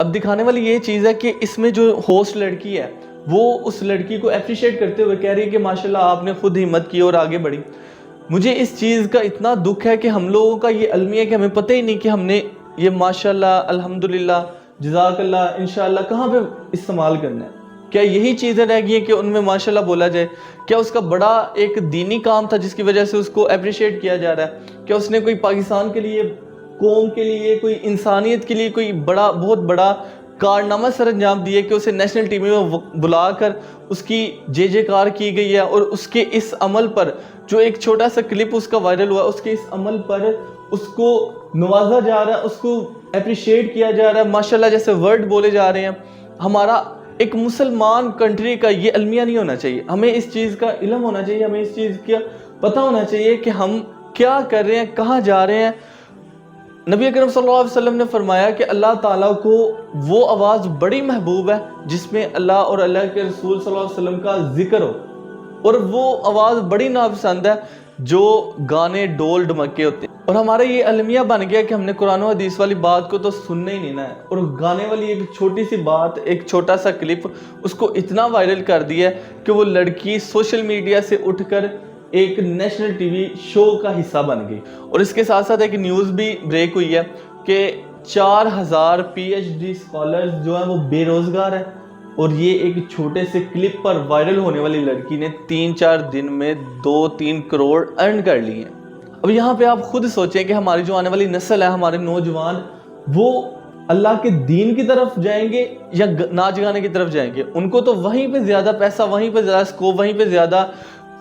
اب دکھانے والی یہ چیز ہے کہ اس میں جو ہوسٹ لڑکی ہے وہ اس لڑکی کو اپریشیٹ کرتے ہوئے کہہ رہی ہے کہ ماشاءاللہ آپ نے خود ہمت کی اور آگے بڑھی. مجھے اس چیز کا اتنا دکھ ہے کہ ہم لوگوں کا یہ المیہ کہ ہمیں پتہ ہی نہیں کہ ہم نے یہ ماشاءاللہ الحمدللہ جزاک اللہ انشاءاللہ کہاں پہ استعمال کرنا ہے. کیا یہی چیزیں رہ گئی ہیں کہ ان میں ماشاءاللہ بولا جائے؟ کیا اس کا بڑا ایک دینی کام تھا جس کی وجہ سے اس کو اپریشیٹ کیا جا رہا ہے؟ کیا اس نے کوئی پاکستان کے لیے، قوم کے لیے، کوئی انسانیت کے لیے کوئی بڑا بہت بڑا کارنامہ سر انجام دیا کہ اسے نیشنل ٹی وی میں بلا کر اس کی جے کار کی گئی ہے، اور اس کے اس عمل پر جو ایک چھوٹا سا کلپ اس کا وائرل ہوا، اس کے اس عمل پر اس کو نوازا جا رہا ہے، اس کو اپریشیٹ کیا جا رہا ہے، ماشاءاللہ جیسے ورڈ بولے جا رہے ہیں. ہمارا ایک مسلمان کنٹری کا یہ المیہ نہیں ہونا چاہیے. ہمیں اس چیز کا علم ہونا چاہیے، ہمیں اس چیز کا پتہ ہونا چاہیے کہ ہم کیا کر رہے ہیں، کہاں جا رہے ہیں. نبی اکرم صلی اللہ علیہ وسلم نے فرمایا کہ اللہ تعالیٰ کو وہ آواز بڑی محبوب ہے جس میں اللہ اور اللہ کے رسول صلی اللہ علیہ وسلم کا ذکر ہو، اور وہ آواز بڑی ناپسند ہے جو گانے ڈول ڈمکے ہوتے ہیں. اور ہمارا یہ المیہ بن گیا کہ ہم نے قرآن و حدیث والی بات کو تو سننا ہی نہیں نا ہے، اور گانے والی ایک چھوٹی سی بات، ایک چھوٹا سا کلپ اس کو اتنا وائرل کر دیا ہے کہ وہ لڑکی سوشل میڈیا سے اٹھ کر ایک نیشنل ٹی وی شو کا حصہ بن گئی. اور اس کے ساتھ ساتھ ایک نیوز بھی بریک ہوئی ہے کہ 4000 پی ایچ ڈی اسکالرز جو ہیں وہ بے روزگار ہیں، اور یہ ایک چھوٹے سے کلپ پر وائرل ہونے والی لڑکی نے 3-4 دن میں 2-3 کروڑ ارن کر لی ہیں. اب یہاں پہ آپ خود سوچیں کہ ہماری جو آنے والی نسل ہے، ہمارے نوجوان، وہ اللہ کے دین کی طرف جائیں گے یا ناچ گانے کی طرف جائیں گے؟ ان کو تو وہیں پہ زیادہ پیسہ، وہیں پہ زیادہ سکوپ، وہیں پہ زیادہ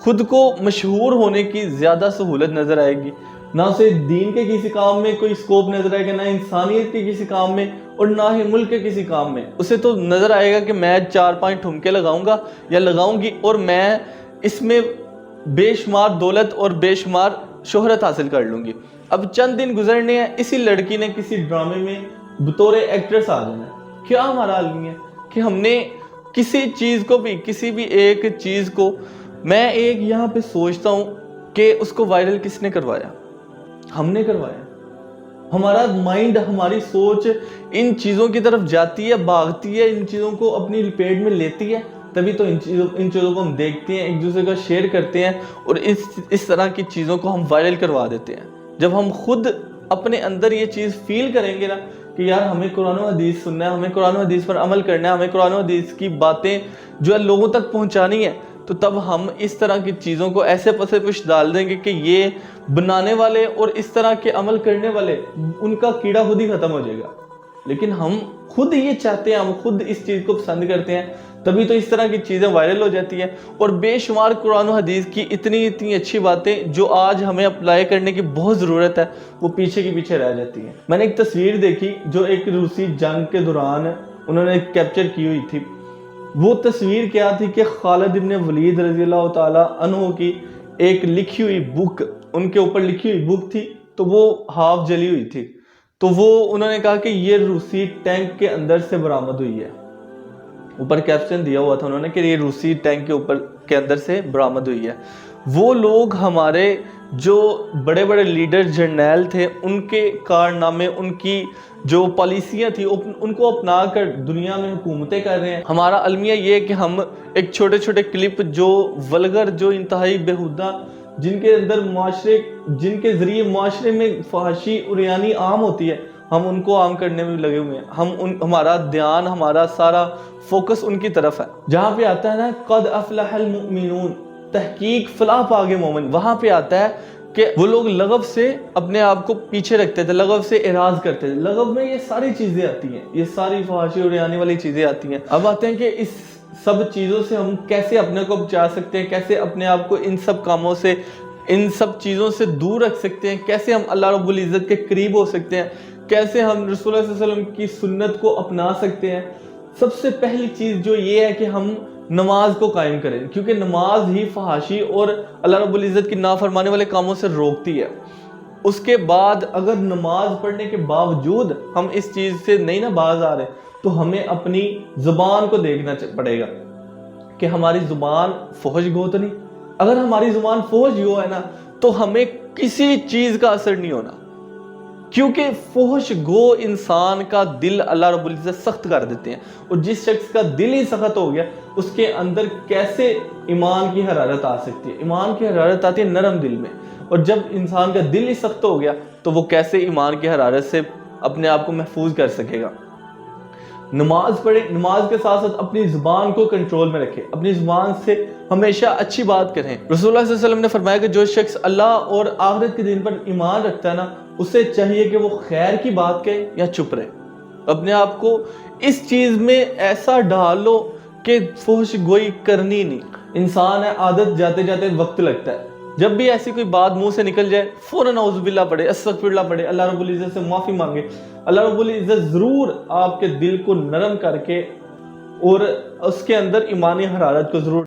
خود کو مشہور ہونے کی زیادہ سہولت نظر آئے گی. نہ اسے دین کے کسی کام میں کوئی سکوپ نظر آئے گا، نہ انسانیت کے کسی کام میں، اور نہ ہی ملک کے کسی کام میں. اسے تو نظر آئے گا کہ میں 4-5 ٹھمکے لگاؤں گا یا لگاؤں گی اور میں اس میں بے شمار دولت اور بے شمار شہرت حاصل کر لوں گی. اب چند دن گزرنے ہیں، اسی لڑکی نے کسی ڈرامے میں بطور ایکٹریس آ جانا ہے. کیا ہمارا عالمی ہے کہ ہم نے کسی چیز کو بھی، کسی بھی ایک چیز کو، میں ایک یہاں پہ سوچتا ہوں کہ اس کو وائرل کس نے کروایا؟ ہم نے کروایا. ہمارا مائنڈ، ہماری سوچ ان چیزوں کی طرف جاتی ہے، بھاگتی ہے، ان چیزوں کو اپنی لپیٹ میں لیتی ہے، تبھی تو ان چیزوں کو ہم دیکھتے ہیں، ایک دوسرے کا شیئر کرتے ہیں، اور اس طرح کی چیزوں کو ہم وائرل کروا دیتے ہیں. جب ہم خود اپنے اندر یہ چیز فیل کریں گے نا کہ یار ہمیں قرآن و حدیث سننا ہے، ہمیں قرآن و حدیث پر عمل کرنا ہے، ہمیں قرآن و حدیث کی باتیں جو ہے لوگوں تک پہنچانی ہے، تو تب ہم اس طرح کی چیزوں کو ایسے پسے پش ڈال دیں گے کہ یہ بنانے والے اور اس طرح کے عمل کرنے والے، ان کا کیڑا خود ہی ختم ہو جائے گا. لیکن ہم خود یہ چاہتے ہیں، ہم خود اس چیز کو پسند کرتے ہیں، تبھی تو اس طرح کی چیزیں وائرل ہو جاتی ہیں. اور بے شمار قرآن و حدیث کی اتنی اچھی باتیں جو آج ہمیں اپلائی کرنے کی بہت ضرورت ہے، وہ پیچھے کی پیچھے رہ جاتی ہیں. میں نے ایک تصویر دیکھی جو ایک روسی جنگ کے دوران انہوں نے کیپچر کی ہوئی تھی. وہ تصویر کیا تھی کہ خالد ابن ولید رضی اللہ تعالی عنہ کی ایک لکھی ہوئی بک، ان کے اوپر لکھی ہوئی بک تھی، تو وہ ہاف جلی ہوئی تھی. تو وہ انہوں نے کہا کہ یہ روسی ٹینک کے اندر سے برآمد ہوئی ہے. اوپر کیپشن دیا ہوا تھا انہوں نے کہ یہ روسی ٹینک کے اوپر کے اندر سے برآمد ہوئی ہے. وہ لوگ ہمارے جو بڑے بڑے لیڈر جرنیل تھے، ان کے کارنامے، ان کی جو پالیسیاں تھیں، ان کو اپنا کر دنیا میں حکومتیں کر رہے ہیں. ہمارا المیہ یہ ہے کہ ہم ایک چھوٹے چھوٹے کلپ جو ولگر، جو انتہائی بیہودہ، جن کے اندر جن کے ذریعے معاشرے میں فحاشی اور یعنی عام ہوتی ہے، ہم ان کو عام کرنے میں لگے ہوئے ہیں. ہمارا دھیان، ہمارا سارا فوکس ان کی طرف ہے. جہاں پہ آتا ہے نا قد افلح المؤمنون، تحقیق فلاح پاگے مومن، وہاں پہ آتا ہے کہ وہ لوگ لغو سے اپنے آپ کو پیچھے رکھتے تھے، لغو سے اعراض کرتے تھے. لغو میں یہ ساری چیزیں آتی ہیں، یہ ساری فحاشی اور یعنی والی چیزیں آتی ہیں. اب آتے ہیں کہ اس سب چیزوں سے ہم کیسے اپنے کو بچا سکتے ہیں، کیسے اپنے آپ کو ان سب کاموں سے، ان سب چیزوں سے دور رکھ سکتے ہیں، کیسے ہم اللہ رب العزت کے قریب ہو سکتے ہیں، کیسے ہم رسول اللہ صلی اللہ علیہ وسلم کی سنت کو اپنا سکتے ہیں. سب سے پہلی چیز جو یہ ہے کہ ہم نماز کو قائم کریں، کیونکہ نماز ہی فحاشی اور اللہ رب العزت کی نافرمانے والے کاموں سے روکتی ہے. اس کے بعد اگر نماز پڑھنے کے باوجود ہم اس چیز سے نہیں نہ باز آ رہے، تو ہمیں اپنی زبان کو دیکھنا پڑے گا کہ ہماری زبان فحش گو تو نہیں. اگر ہماری زبان فحش گو ہے نا، تو ہمیں کسی چیز کا اثر نہیں ہونا. کیونکہ فحش گو انسان کا دل اللہ رب العزت سخت کر دیتے ہیں، اور جس شخص کا دل ہی سخت ہو گیا اس کے اندر کیسے ایمان کی حرارت آ سکتی ہے؟ ایمان کی حرارت آتی ہے نرم دل میں، اور جب انسان کا دل ہی سخت ہو گیا تو وہ کیسے ایمان کی حرارت سے اپنے آپ کو محفوظ کر سکے گا؟ نماز پڑھے، نماز کے ساتھ ساتھ اپنی زبان کو کنٹرول میں رکھے، اپنی زبان سے ہمیشہ اچھی بات کریں۔ رسول اللہ صلی اللہ علیہ وسلم نے فرمایا کہ جو شخص اللہ اور آخرت کے دن پر ایمان رکھتا ہے نا، اسے چاہیے کہ وہ خیر کی بات کہے یا چپ رہے۔ اپنے آپ کو اس چیز میں ایسا ڈالو کہ فحش گوئی کرنی نہیں۔ انسان ہے، عادت جاتے جاتے وقت لگتا ہے، جب بھی ایسی کوئی بات منہ سے نکل جائے فوراً اعوذ باللہ پڑھے، استغفر اللہ پڑھے، اللہ رب العزت سے معافی مانگے۔ اللہ رب العزت ضرور آپ کے دل کو نرم کر کے اور اس کے اندر ایمانی حرارت کو ضرور